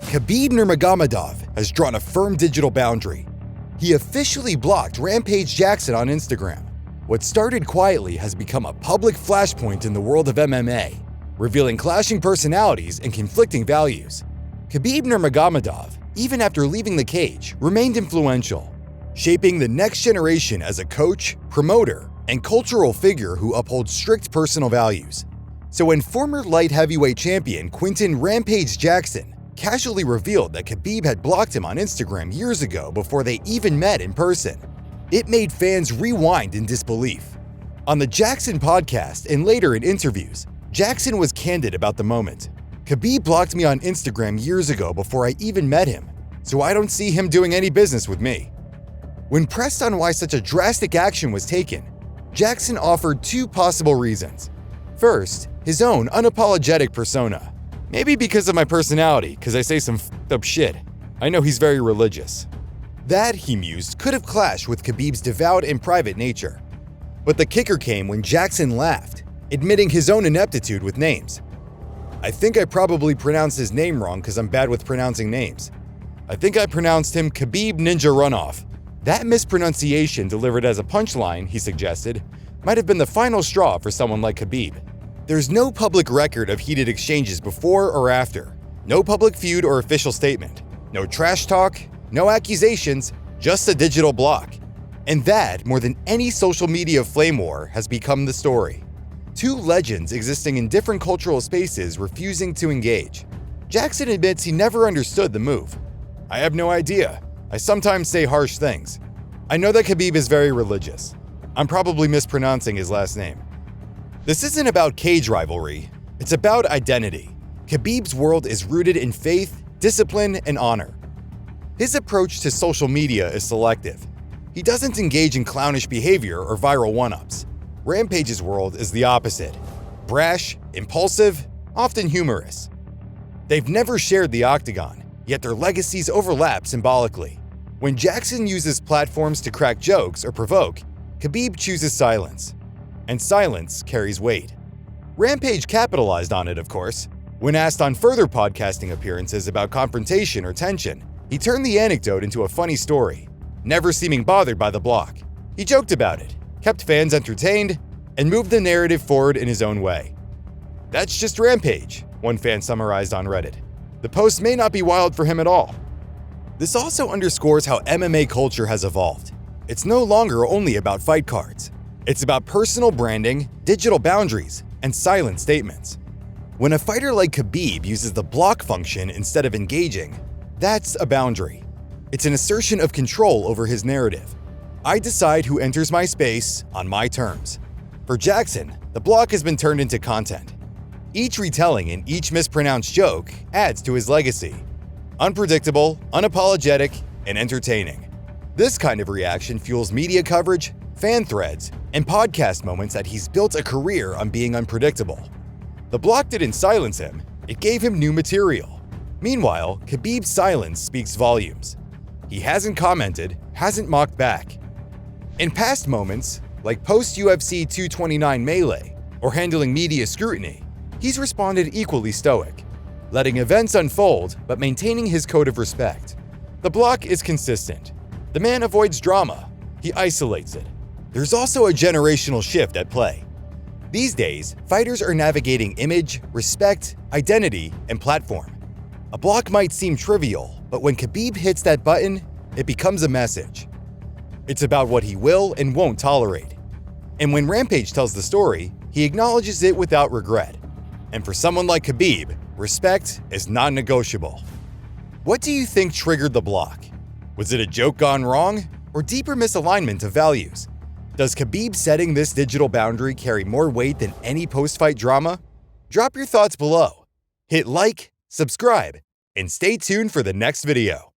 Khabib Nurmagomedov has drawn a firm digital boundary. He officially blocked Rampage Jackson on Instagram. What started quietly has become a public flashpoint in the world of MMA, revealing clashing personalities and conflicting values. Khabib Nurmagomedov, even after leaving the cage, remained influential, shaping the next generation as a coach, promoter, and cultural figure who upholds strict personal values. So when former light heavyweight champion Quinton Rampage Jackson casually revealed that Khabib had blocked him on Instagram years ago before they even met in person, it made fans rewind in disbelief. On the Jackson podcast and later in interviews, Jackson was candid about the moment. Khabib blocked me on Instagram years ago before I even met him, so I don't see him doing any business with me. When pressed on why such a drastic action was taken, Jackson offered two possible reasons. First, his own unapologetic persona. Maybe because of my personality, because I say some f***ed up shit. I know he's very religious. That, he mused, could have clashed with Khabib's devout and private nature. But the kicker came when Jackson laughed, admitting his own ineptitude with names. I think I probably pronounced his name wrong because I'm bad with pronouncing names. I think I pronounced him Khabib Ninja Runoff. That mispronunciation delivered as a punchline, he suggested, might have been the final straw for someone like Khabib. There's no public record of heated exchanges before or after. No public feud or official statement. No trash talk, no accusations, just a digital block. And that, more than any social media flame war, has become the story. Two legends existing in different cultural spaces refusing to engage. Jackson admits he never understood the move. I have no idea. I sometimes say harsh things. I know that Khabib is very religious. I'm probably mispronouncing his last name. This isn't about cage rivalry. It's about identity. Khabib's world is rooted in faith, discipline, and honor. His approach to social media is selective. He doesn't engage in clownish behavior or viral one-ups. Rampage's world is the opposite. Brash, impulsive, often humorous. They've never shared the octagon, yet their legacies overlap symbolically. When Jackson uses platforms to crack jokes or provoke, Khabib chooses silence. And silence carries weight. Rampage capitalized on it, of course. When asked on further podcasting appearances about confrontation or tension, he turned the anecdote into a funny story, never seeming bothered by the block. He joked about it, kept fans entertained, and moved the narrative forward in his own way. That's just Rampage, one fan summarized on Reddit. The post may not be wild for him at all. This also underscores how MMA culture has evolved. It's no longer only about fight cards. It's about personal branding, digital boundaries, and silent statements. When a fighter like Khabib uses the block function instead of engaging, that's a boundary. It's an assertion of control over his narrative. I decide who enters my space on my terms. For Jackson, the block has been turned into content. Each retelling and each mispronounced joke adds to his legacy. Unpredictable, unapologetic, and entertaining. This kind of reaction fuels media coverage, fan threads, and podcast moments that he's built a career on being unpredictable. The block didn't silence him, it gave him new material. Meanwhile, Khabib's silence speaks volumes. He hasn't commented, hasn't mocked back. In past moments, like post-UFC 229 melee or handling media scrutiny, he's responded equally stoic, letting events unfold but maintaining his code of respect. The block is consistent. The man avoids drama. He isolates it. There's also a generational shift at play. These days, fighters are navigating image, respect, identity, and platform. A block might seem trivial, but when Khabib hits that button, it becomes a message. It's about what he will and won't tolerate. And when Rampage tells the story, he acknowledges it without regret. And for someone like Khabib, respect is non-negotiable. What do you think triggered the block? Was it a joke gone wrong, or deeper misalignment of values? Does Khabib setting this digital boundary carry more weight than any post-fight drama? Drop your thoughts below. Hit like, subscribe, and stay tuned for the next video.